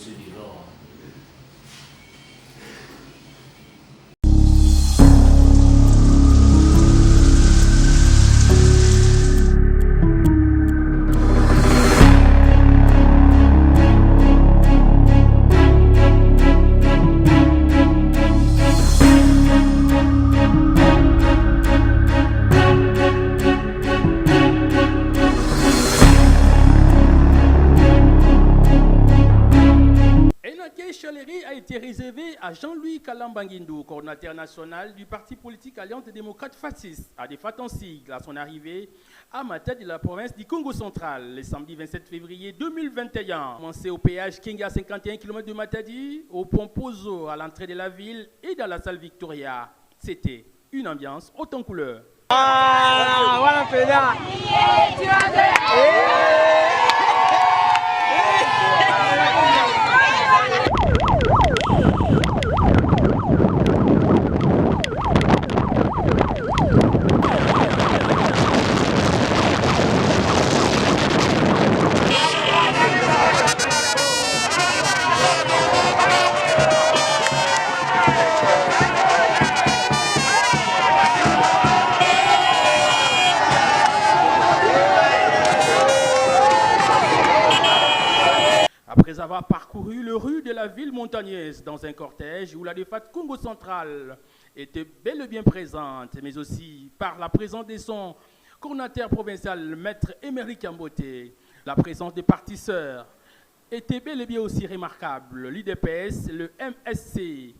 ce niveau. A été réservé à Jean-Louis Kalambanguindou, coordinateur national du parti politique Alliance des démocrates fascistes, à des en sigle à son arrivée à Matadi de la province du Congo central, le samedi 27 février 2021. Commencé au péage Kinga 51 km de Matadi, au pont Pozo à l'entrée de la ville et dans la salle Victoria. C'était une ambiance haute en couleur. Ah, voilà, Féda. Après avoir parcouru le rue de la ville montagneuse dans un cortège où la défaite Congo centrale était bel et bien présente, mais aussi par la présence de son coordinateur provincial, Maître Émeric Kamboté, la présence des partis sœurs était bel et bien aussi remarquable. L'UDPS, le MSC,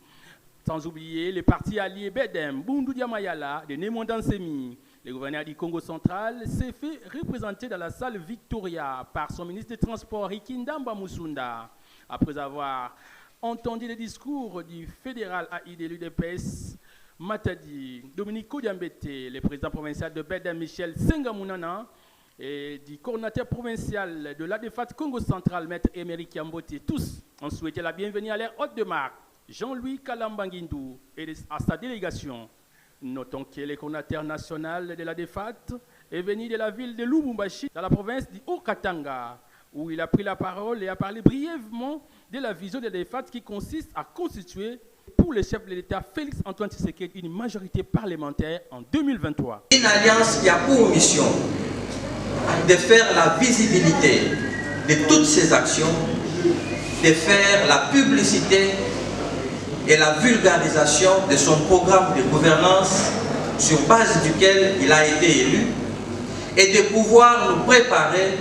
sans oublier les partis alliés Bedem, Bundu Diamayala, de Némondan Semi. Le gouverneur du Congo central s'est fait représenter dans la salle Victoria par son ministre des Transports, Rikindamba Musunda. Après avoir entendu les discours du fédéral AI de l'UDPS, Matadi, Dominique Kodiambete, le président provincial de Bedem, Michel Sengamunana, et du coordinateur provincial de l'ADEFAT Congo central, Maître Émeric Kamboté, tous ont souhaité la bienvenue à leur hôte de marque, Jean-Louis Kalambanguindou, et à sa délégation. Notons que le coordinateur national de la DEFAT est venu de la ville de Lubumbashi, dans la province du Haut-Katanga, où il a pris la parole et a parlé brièvement de la vision de la DEFAT qui consiste à constituer pour le chef de l'État Félix Antoine Tshisekedi une majorité parlementaire en 2023. Une alliance qui a pour mission de faire la visibilité de toutes ses actions, de faire la publicité et la vulgarisation de son programme de gouvernance sur base duquel il a été élu et de pouvoir nous préparer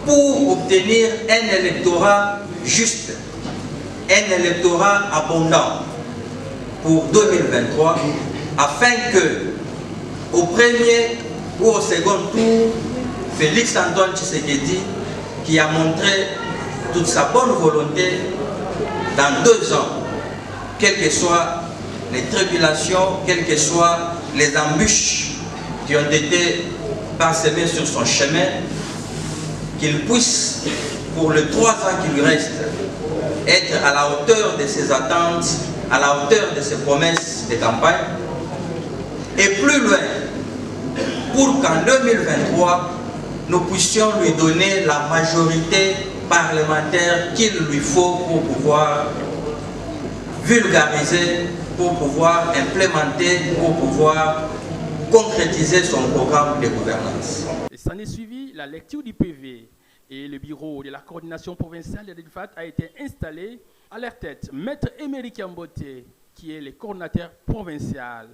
pour obtenir un électorat juste, un électorat abondant pour 2023 afin que au premier ou au second tour, Félix Antoine Tshisekedi, qui a montré toute sa bonne volonté dans 2 ans, quelles que soient les tribulations, quelles que soient les embûches qui ont été parsemées sur son chemin, qu'il puisse, pour les 3 ans qui lui restent, être à la hauteur de ses attentes, à la hauteur de ses promesses de campagne, et plus loin, pour qu'en 2023, nous puissions lui donner la majorité parlementaire qu'il lui faut pour pouvoir vulgariser, pour pouvoir implémenter, pour pouvoir concrétiser son programme de gouvernance. S'en est suivi la lecture du PV et le bureau de la coordination provinciale de l'EDFAT a été installé à leur tête. Maître Émeric Kamboté, qui est le coordinateur provincial.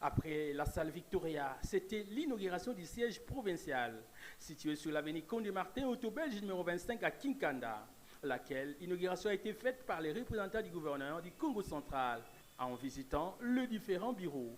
Après la salle Victoria, c'était l'inauguration du siège provincial situé sur l'avenue Condé-Martin, auto-belge numéro 25 à Kinkanda, laquelle inauguration a été faite par les représentants du gouverneur du Congo central en visitant les différents bureaux.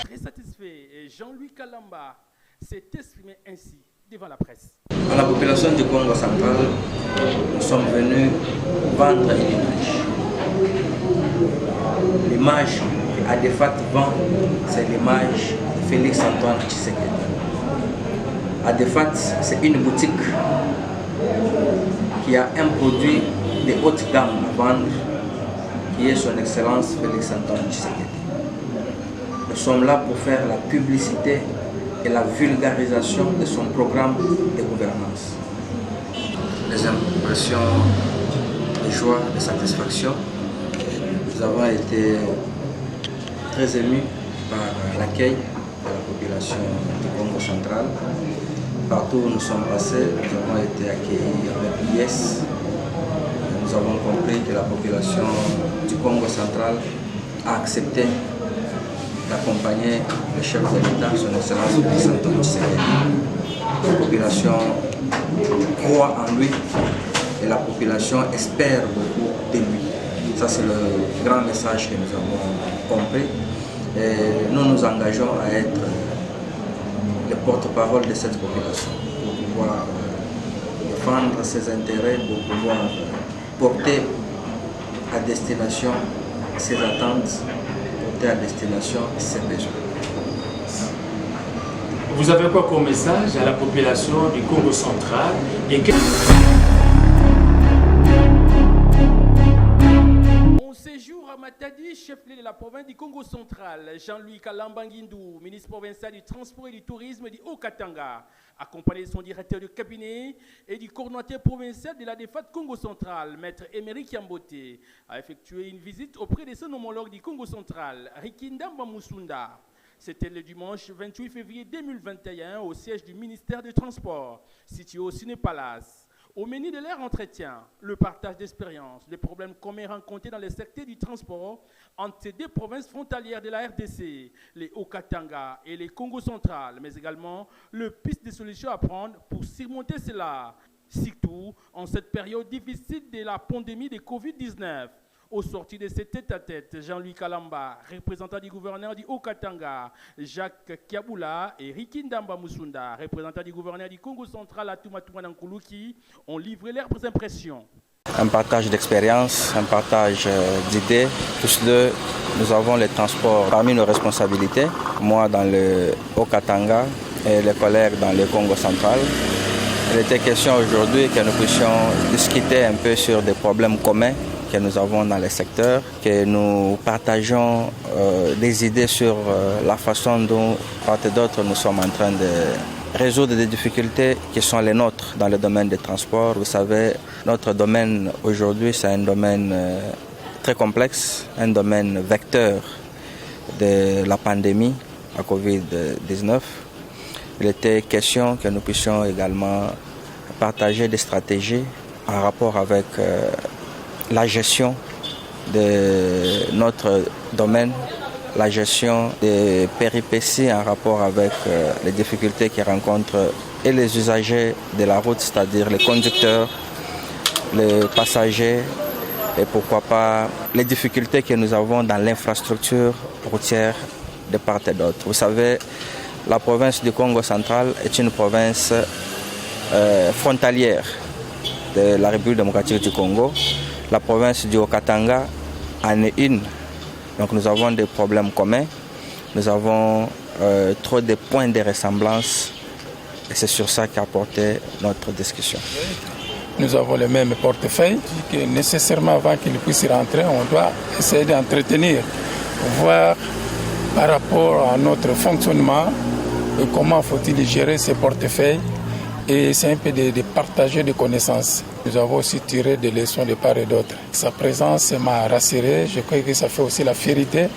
Très satisfait, Jean-Louis Kalamba s'est exprimé ainsi devant la presse. À la population du Congo central, nous sommes venus vendre une image. L'image qu'Adefat vend, c'est l'image de Félix Antoine Tshisekedi. Adefat, c'est une boutique qui a un produit de haute gamme à vendre, qui est son Excellence Félix Antoine Tshisekedi. Nous sommes là pour faire la publicité et la vulgarisation de son programme de gouvernance. Les impressions de joie, de satisfaction. Nous avons été très émus par l'accueil de la population du Congo central. Partout où nous sommes passés, nous avons été accueillis avec liesse. Nous avons compris que la population du Congo central a accepté d'accompagner le chef de l'État, son Excellence Félix Antoine Tshisekedi. La population croit en lui et la population espère beaucoup de lui. Ça, c'est le grand message que nous avons compris. Et nous nous engageons à être les porte-parole de cette population pour pouvoir défendre ses intérêts, pour pouvoir porter à destination ses attentes, porter à destination ses besoins. Vous avez quoi comme message à la population du Congo central et Au séjour à Matadi, chef-lieu de la province du Congo central, Jean-Louis Kalamba Nguindou, ministre provincial du Transport et du Tourisme du Haut-Katanga, accompagné de son directeur de cabinet et du coordonnateur provincial de la défaite Congo central, maître Emery Kiambote, a effectué une visite auprès de son homologue du Congo central, Rikindamba Musunda. C'était le dimanche 28 février 2021 au siège du ministère des Transports, situé au Ciné Palace. Au menu de leur entretien, le partage d'expériences, les problèmes communs rencontrés dans le secteur du transport entre ces deux provinces frontalières de la RDC, les Haut-Katanga et les Congo central, mais également le piste de solutions à prendre pour surmonter cela, surtout en cette période difficile de la pandémie de Covid-19. Au sorti de cet tête-à-tête, Jean-Louis Kalamba, représentant du gouverneur du Haut-Katanga, Jacques Kiaboula et Rikindamba Musunda, représentant du gouverneur du Congo central, Atouma Nankuluki, ont livré leurs impressions. Un partage d'expérience, un partage d'idées. Tous deux, nous avons les transports parmi nos responsabilités. Moi dans le Haut-Katanga et les collègues dans le Congo central. Il était question aujourd'hui que nous puissions discuter un peu sur des problèmes communs que nous avons dans les secteurs, que nous partageons des idées sur la façon dont, part et d'autre, nous sommes en train de résoudre des difficultés qui sont les nôtres dans le domaine des transports. Vous savez, notre domaine aujourd'hui, c'est un domaine très complexe, un domaine vecteur de la pandémie à Covid-19. Il était question que nous puissions également partager des stratégies en rapport avec la gestion de notre domaine, la gestion des péripéties en rapport avec les difficultés qu'ils rencontrent et les usagers de la route, c'est-à-dire les conducteurs, les passagers et pourquoi pas les difficultés que nous avons dans l'infrastructure routière de part et d'autre. Vous savez, la province du Congo central est une province frontalière de la République démocratique du Congo. La province du Haut-Katanga en est une. Donc nous avons des problèmes communs, nous avons trop de points de ressemblance et c'est sur ça qu'a porté notre discussion. Nous avons le même portefeuille que nécessairement avant qu'il puisse rentrer, on doit essayer d'entretenir, voir par rapport à notre fonctionnement comment faut-il gérer ces portefeuilles et c'est un peu de partager des connaissances. Nous avons aussi tiré des leçons de part et d'autre. Sa présence m'a rassuré, je crois que ça fait aussi la fierté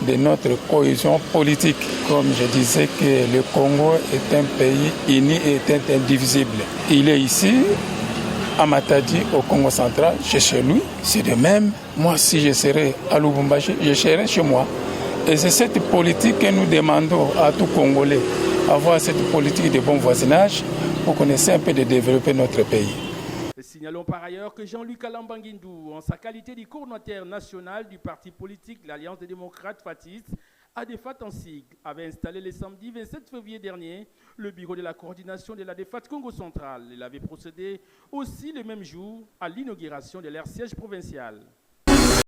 de notre cohésion politique. Comme je disais que le Congo est un pays uni et est indivisible. Il est ici, à Matadi, au Congo central, chez lui. C'est de même, moi si je serais à Lubumbashi, je serais chez moi. Et c'est cette politique que nous demandons à tout Congolais, avoir cette politique de bon voisinage pour qu'on essaie un peu de développer notre pays. Signalons par ailleurs que Jean-Louis Kalamba Nguindou, en sa qualité de coordonnateur national du parti politique l'Alliance des démocrates fascistes, ADEFAT en sigle avait installé le samedi 27 février dernier le bureau de la coordination de l'ADEFAT Congo central. Il avait procédé aussi le même jour à l'inauguration de leur siège provincial.